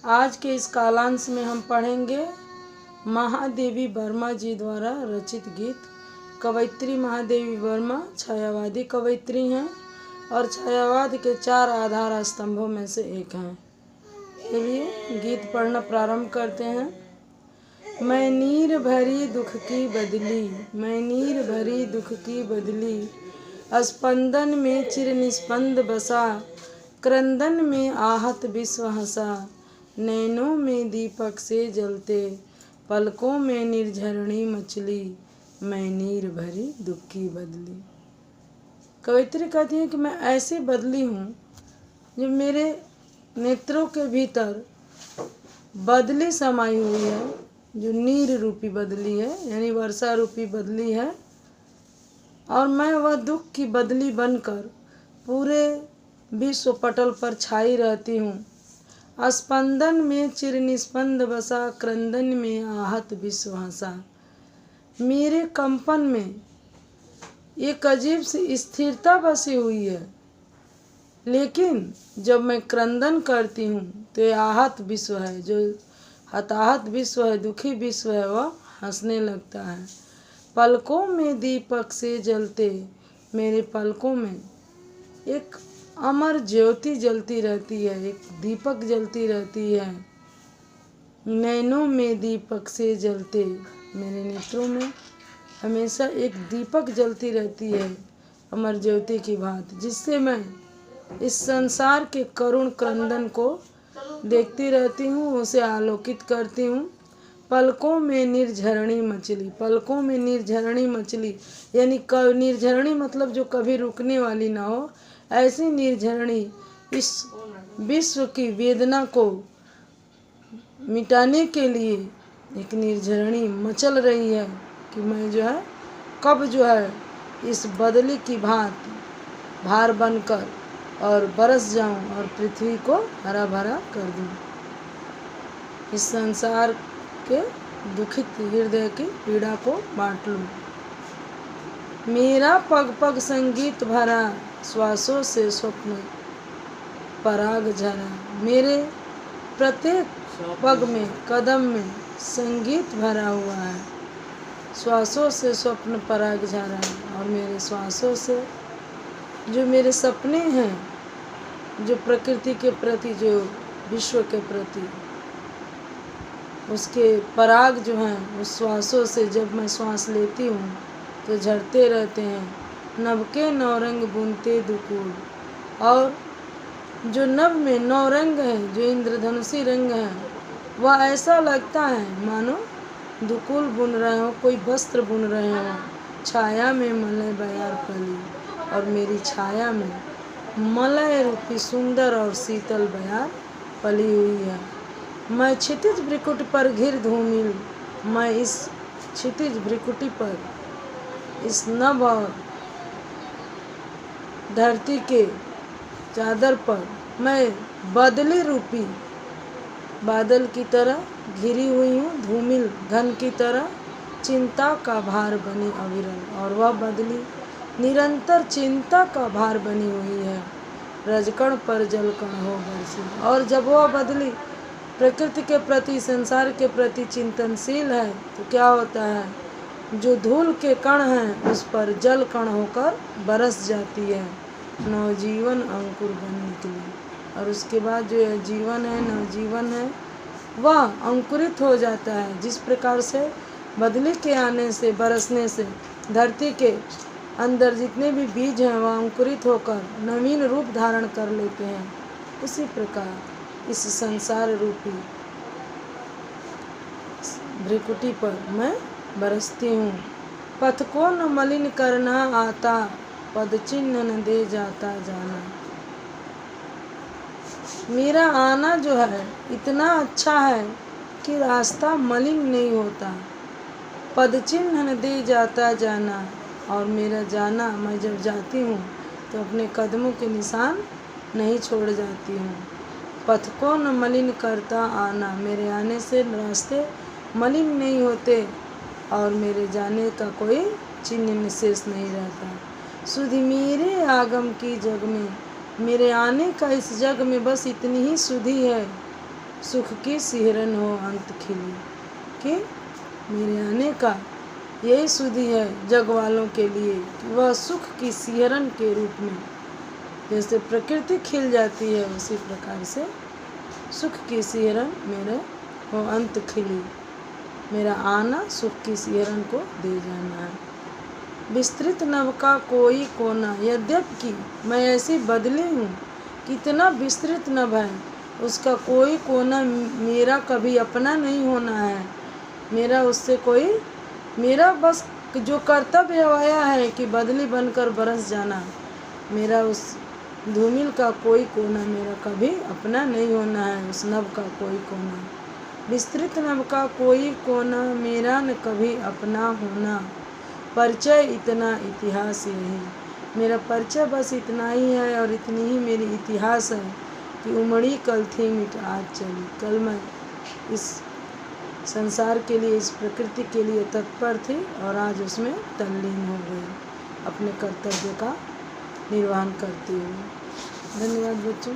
आज के इस कालांश में हम पढ़ेंगे महादेवी वर्मा जी द्वारा रचित गीत। कवयित्री महादेवी वर्मा छायावादी कवयित्री हैं और छायावाद के 4 आधार स्तंभों में से एक हैं। चलिए गीत पढ़ना प्रारंभ करते हैं। मैं नीर भरी दुख की बदली, मैं नीर भरी दुख की बदली, स्पंदन में चिर निस्पंद बसा, क्रंदन में आहत विश्व हंसा, नैनों में दीपक से जलते, पलकों में निर्झरणी मचली, मैं नीर भरी दुख की बदली। कवित्री कहती है कि मैं ऐसी बदली हूँ जो मेरे नेत्रों के भीतर बदली समाई हुई है, जो नीर रूपी बदली है, यानी वर्षा रूपी बदली है। और मैं वह दुख की बदली बनकर पूरे विश्व पटल पर छाई रहती हूँ। स्पंदन में चिर निस्पंद बसा, क्रंदन में आहत विश्व हंसा। मेरे कंपन में एक अजीब सी स्थिरता बसी हुई है, लेकिन जब मैं क्रंदन करती हूँ तो ये आहत विश्व है, जो हताहत विश्व है, दुखी विश्व है, वह हंसने लगता है। पलकों में दीपक से जलते, मेरे पलकों में एक अमर ज्योति जलती रहती है, एक दीपक जलती रहती है। नैनों में दीपक से जलते, मेरे नेत्रों में हमेशा एक दीपक जलती रहती है, अमर ज्योति की भांति, जिससे मैं इस संसार के करुण क्रंदन को देखती रहती हूँ, उसे आलोकित करती हूँ। पलकों में निर्झरणी मछली, पलकों में निर्झरणी मछली, यानी निर्झरणी मतलब जो कभी रुकने वाली ना हो, ऐसी निर्झरणी इस विश्व की वेदना को मिटाने के लिए एक निर्झरणी मचल रही है कि मैं जो है कब जो है इस बदली की भांति भार बनकर और बरस जाऊं और पृथ्वी को हरा भरा कर दूं, इस संसार के दुखित हृदय की पीड़ा को बांट लूं। मेरा पग पग संगीत भरा, श्वासों से स्वप्न पराग झरा। मेरे प्रत्येक पग में, कदम में संगीत भरा हुआ है, श्वासों से स्वप्न पराग झरा। और मेरे श्वासों से जो मेरे सपने हैं, जो प्रकृति के प्रति, जो विश्व के प्रति, उसके पराग जो हैं, उस श्वासों से जब मैं श्वास लेती हूँ तो झड़ते रहते हैं। नभ के नौरंग बुनते दुकूल, और जो नभ में नौरंग है, जो इंद्रधनुषी रंग है, वह ऐसा लगता है मानो दुकूल बुन रहे हो, कोई वस्त्र बुन रहे हो। छाया में मलय बयार फली, और मेरी छाया में मलय रूपी सुंदर और शीतल बयार फली हुई है। मैं क्षितिज भ्रिकुट पर घिर धूमिल, मैं इस क्षितिज भ्रिकुटी पर, इस नभ और धरती के चादर पर मैं बदली रूपी बादल की तरह घिरी हुई हूँ, धूमिल घन की तरह चिंता का भार बनी अविरल। और वह बदली निरंतर चिंता का भार बनी हुई है, रजकण पर जलकण हो बरसी। और जब वह बदली प्रकृति के प्रति, संसार के प्रति चिंतनशील है तो क्या होता है, जो धूल के कण हैं उस पर जल कण होकर बरस जाती है। नवजीवन अंकुर बन निकली, और उसके बाद जो जीवन है, नवजीवन है, वह अंकुरित हो जाता है। जिस प्रकार से बदली के आने से, बरसने से धरती के अंदर जितने भी बीज हैं वह अंकुरित होकर नवीन रूप धारण कर लेते हैं, उसी प्रकार इस संसार रूपी भ्रिकुटी पर मैं बरसती हूँ। पथ को न मलिन करना आता, पद चिन्ह न दे जाता जाना। मेरा आना जो है इतना अच्छा है कि रास्ता मलिन नहीं होता, पद चिन्ह न दे जाता जाना। और मेरा जाना, मैं जब जाती हूँ तो अपने कदमों के निशान नहीं छोड़ जाती हूँ। पथ को न मलिन करता आना, मेरे आने से रास्ते मलिन नहीं होते और मेरे जाने का कोई चिन्ह निशेष नहीं रहता। सुधि मेरे आगम की जग में, मेरे आने का इस जग में बस इतनी ही सुधि है सुख की सिहरन हो अंत खिली। कि मेरे आने का यही सुधि है जग वालों के लिए कि वह सुख की सिहरन के रूप में, जैसे प्रकृति खिल जाती है उसी प्रकार से सुख की सिहरन मेरे हो अंत खिली। मेरा आना सुख की सिहरन को दे जाना है। विस्तृत नभ का कोई कोना, यद्यपि मैं ऐसी बदली हूँ, कितना विस्तृत नभ है, उसका कोई कोना मेरा कभी अपना नहीं होना है। मेरा उससे कोई, मेरा बस जो कर्तव्य आया है कि बदली बनकर बरस जाना, मेरा उस धूमिल का कोई कोना मेरा कभी अपना नहीं होना है। उस नभ का कोई कोना, विस्तृत नभ का कोई कोना मेरा न कभी अपना होना। परिचय इतना इतिहास यही, मेरा परिचय बस इतना ही है और इतनी ही मेरी इतिहास है कि उमड़ी कल थी मिट आज चली। कल मैं इस संसार के लिए, इस प्रकृति के लिए तत्पर थी और आज उसमें तल्लीन हो गई अपने कर्तव्य का निर्वहन करती हुई। धन्यवाद बच्चों।